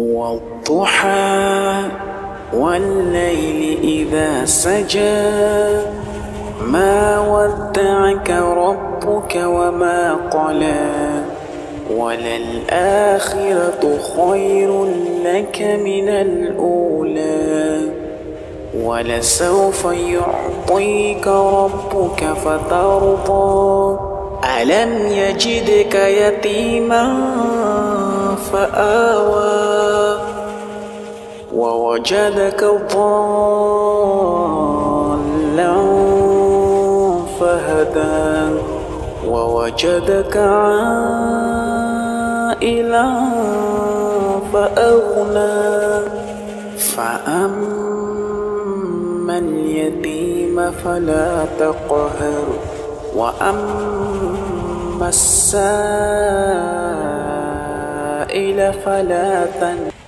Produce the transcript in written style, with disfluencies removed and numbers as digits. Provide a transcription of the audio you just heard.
والضحى والليل إذا سجى ما ودعك ربك وما قلى وللآخرة خير لك من الأولى ولسوف يعطيك ربك فترضى ألم يجدك يتيما فآوى ووجدك ضالا فهدى ووجدك عائلا فأغنى فأما اليتيم فلا تقهر وأما السائل فلا تنهر.